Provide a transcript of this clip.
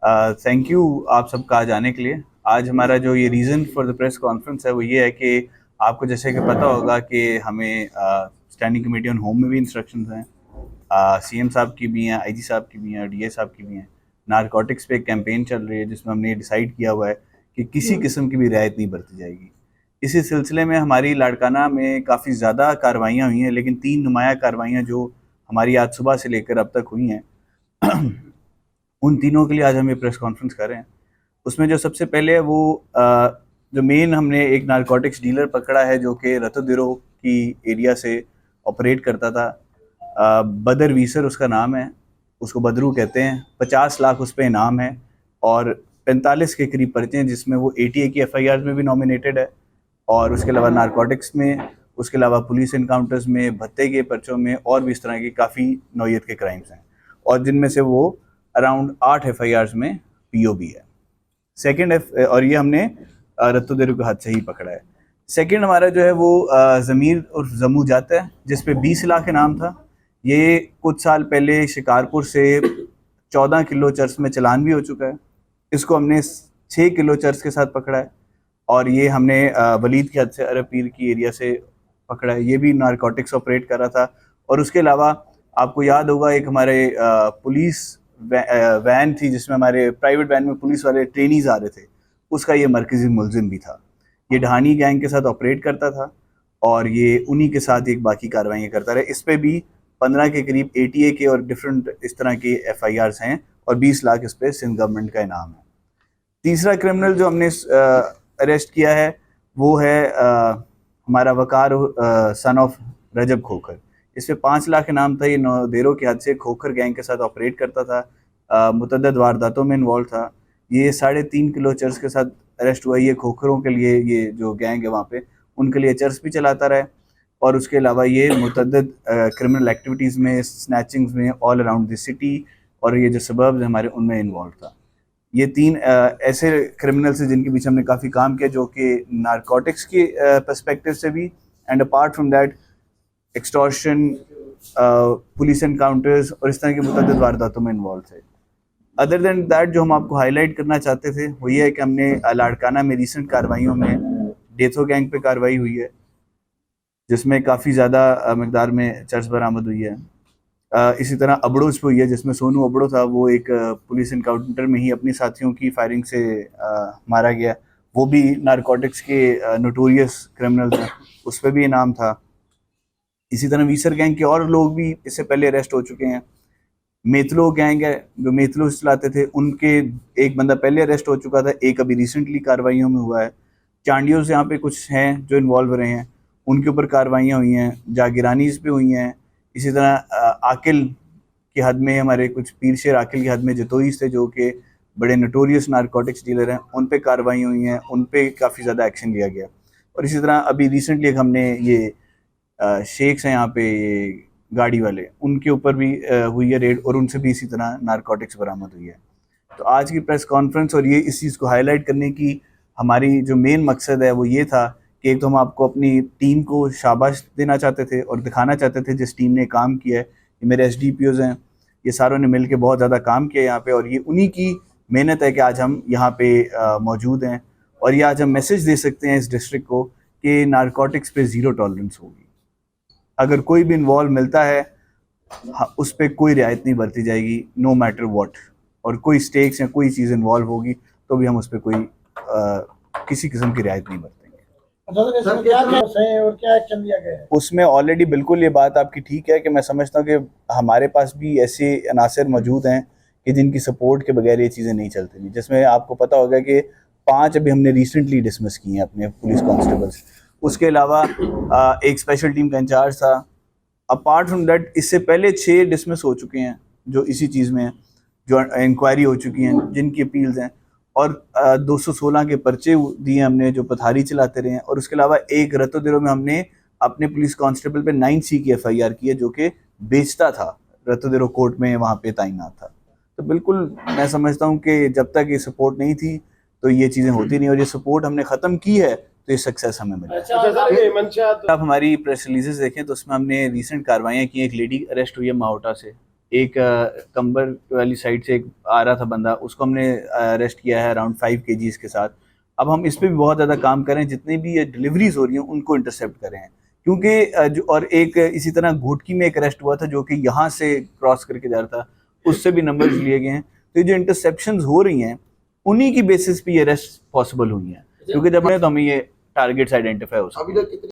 Thank you आप सबका आज आने के लिए। आज हमारा जो ये reason for the press conference है वो ये है कि आपको जैसे कि पता होगा कि हमें स्टैंडिंग कमेटी ऑन होम में भी इंस्ट्रक्शंस हैं, सीएम साहब की भी हैं, आईजी साहब की भी हैं और डीए साहब की भी हैं। नारकोटिक्स पे एक कैंपेन चल रही है जिसमें हमने डिसाइड किया हुआ है कि किसी किस्म की भी रियायत नहीं बरती जाएगी। इसी सिलसिले में हमारी लाड़काना में काफ़ी ज़्यादा कार्रवाइयाँ हुई हैं, लेकिन 3 नुमाया कार्रवाइयाँ जो हमारी आज सुबह से लेकर अब तक हुई हैं उन तीनों के लिए आज हम ये प्रेस कॉन्फ्रेंस कर रहे हैं। उसमें जो सबसे पहले है वो जो मेन हमने एक नारकोटिक्स डीलर पकड़ा है जो कि रतोदिरो की एरिया से ऑपरेट करता था। बदर वीसर उसका नाम है, उसको बदरू कहते हैं। 50 लाख उस पर इनाम है और 45 के करीब पर्चे हैं जिसमें वो एटीए की एफआईआर में भी नॉमिनेटेड है और उसके अलावा नारकोटिक्स में, उसके अलावा पुलिस इनकाउंटर्स में, भत्ते के पर्चों में और भी इस तरह की काफ़ी नौयत के क्राइम्स हैं और जिनमें से वो अराउंड 8 एफआईआर में पीओ भी है। सेकेंड और ये हमने रत्तोदेरू के हाथ से ही पकड़ा है। सेकेंड हमारा जो है वो ज़मीर और जमू जाता है जिस पे 20 लाख इनाम था। ये कुछ साल पहले शिकारपुर से 14 किलो चर्च में चलान भी हो चुका है। इसको हमने 6 किलो चर्च के साथ पकड़ा है और ये हमने वलीद के हद से अरब पीर की एरिया से पकड़ा है। ये भी नारकोटिक्स ऑपरेट कर रहा था और उसके अलावा आपको याद होगा एक हमारे पुलिस वैन थी जिसमें हमारे प्राइवेट वैन में पुलिस वाले ट्रेनीज आ रहे थे, उसका ये मरकज़ी मुलजिम भी था। ये ढानी गैंग के साथ ऑपरेट करता था और ये उन्हीं के साथ एक बाकी कार्रवाइयाँ करता रहा। इस पर भी 15 के करीब एटीए के और डिफरेंट इस तरह के एफआईआर्स हैं और 20 लाख इस पर सिंध गवर्नमेंट का इनाम है। तीसरा क्रिमिनल जो हमने अरेस्ट किया है वो है हमारा वकार सन ऑफ रजब खोखर। इस पर 5 लाख इनाम था। ये नौदेरों के हाथ से खोखर गैंग के साथ ऑपरेट करता था, मुतअद्दिद वारदातों में इन्वॉल्व था। ये 3.5 किलो चर्च के साथ अरेस्ट हुआ। ये खोखरों के लिए, ये जो गैंग है वहाँ पे, उनके लिए चर्च भी चलाता रहा और उसके अलावा ये मुतअद्दिद क्रिमिनल एक्टिविटीज़ में, स्नैचिंग्स में ऑल अराउंड द सिटी और ये जो सबर्ब्स हमारे उनमें इन्वॉल्व था। ये 3 ऐसे क्रिमिनल्स हैं जिनके पीछे हमने काफ़ी काम किया जो कि नारकोटिक्स के पर्सपेक्टिव से भी and apart from that extortion, police encounters और इस तरह की मुतअद्दिद वारदातों में इन्वॉल्व थे। अदर देन दैट जो हम आपको हाईलाइट करना चाहते थे वो ये है कि हमने लाड़काना में रिसेंट कार्रवाइयों में डेथो गैंग पे कार्रवाई हुई है जिसमें काफ़ी ज़्यादा मकदार में चर्च बरामद हुई है। इसी तरह अबड़ोज पे हुई है जिसमें सोनू अबड़ो था, वो एक पुलिस इनकाउंटर में ही अपने साथियों की फायरिंग से मारा गया। वो भी नारकोटिक्स के नोटोरियस क्रिमिनल हैं, उस पर भी इनाम था। इसी तरह वीसर गैंग के और लोग भी इससे पहले अरेस्ट हो चुके हैं। मेतलो गैंग है जो मेतलो चलाते थे, उनके एक बंदा पहले अरेस्ट हो चुका था, एक अभी रिसेंटली कार्रवाइयों में हुआ है। चांडियों से यहाँ पे कुछ हैं जो इन्वॉल्व रहे हैं, उनके ऊपर कार्रवाइयाँ हुई हैं। जागिरानीज पे हुई हैं। इसी तरह आकिल की हद में, हमारे कुछ पीर शेर आकिल की हद में जतोईस थे जो कि बड़े नोटोरियस नारकोटिक्स डीलर हैं, उन पे कार्रवाई हुई हैं, उन पे काफ़ी ज़्यादा एक्शन लिया गया। और इसी तरह अभी रिसेंटली एक हमने ये शेख्स हैं यहाँ पे, ये गाड़ी वाले, उनके ऊपर भी हुई है रेड और उनसे भी इसी तरह नारकोटिक्स बरामद हुई है। तो आज की प्रेस कॉन्फ्रेंस और ये इस चीज़ को हाईलाइट करने की हमारी जो मेन मकसद है वो ये था कि एक तो हम आपको अपनी टीम को शाबाश देना चाहते थे और दिखाना चाहते थे जिस टीम ने काम किया है। ये मेरे एसडीपीओज़ हैं, ये सारों ने मिल के बहुत ज़्यादा काम किया यहाँ पे और ये उन्हीं की मेहनत है कि आज हम यहाँ पे मौजूद हैं और ये आज हम मैसेज दे सकते हैं इस डिस्ट्रिक्ट को कि नारकोटिक्स पे ज़ीरो टॉलरेंस होगी। अगर कोई भी इन्वॉल्व मिलता है उस पर कोई रियायत नहीं बरती जाएगी, नो मैटर व्हाट। और कोई स्टेक्स या कोई चीज़ इन्वॉल्व होगी तो भी हम उस पर कोई किसी किस्म की रियायत नहीं बरतेंगे। और क्या एक्शन लिया गया है उसमें ऑलरेडी बिल्कुल ये बात आपकी ठीक है कि मैं समझता हूँ कि हमारे पास भी ऐसे अनासर मौजूद हैं कि जिनकी सपोर्ट के बगैर ये चीज़ें नहीं चलती नहीं। जिसमें आपको पता होगा कि 5 अभी हमने रिसेंटली डिसमिस किए हैं अपने पुलिस कांस्टेबल्स। उसके अलावा एक स्पेशल टीम का इंचार्ज था। अपार्ट फ्रॉम दैट इससे पहले 6 डिसमिस हो चुके हैं जो इसी चीज़ में हैं, जो इंक्वायरी हो चुकी हैं, जिनकी अपील्स हैं और 216 के पर्चे दिए हमने जो पथारी चलाते रहे हैं। और उसके अलावा एक रतोदिरो में हमने अपने पुलिस कांस्टेबल पे 9C की एफआईआर की है जो कि बेचता था, रतोदिरो कोर्ट में वहाँ पे तैनात था। तो बिल्कुल मैं समझता हूँ कि जब तक ये सपोर्ट नहीं थी तो ये चीज़ें होती नहीं और ये सपोर्ट हमने ख़त्म की है तो ये सक्सेस हमें मिला। आप हमारी प्रेस रिलीजेस देखें तो उसमें हमने रिसेंट कार्रवाइयाँ की। एक लेडी अरेस्ट हुई है माओटा से, एक कंबर वाली साइड से एक आ रहा था बंदा, उसको हमने अरेस्ट किया है अराउंड 5 kgs के साथ। अब हम इस पे भी बहुत ज़्यादा काम करें, जितनी भी ये डिलीवरीज हो रही हैं उनको इंटरसेप्ट करें, क्योंकि जो और एक इसी तरह घोटकी में एक अरेस्ट हुआ था जो कि यहाँ से क्रॉस करके जा रहा था, उससे भी नंबर्स लिए गए हैं। तो ये जो इंटरसेप्शंस हो रही हैं उन्हीं की बेसिस पे ये अरेस्ट पॉसिबल हुई हैं, क्योंकि जब तो हमें ये टारगेट्स आइडेंटिफाई हो सकते हैं।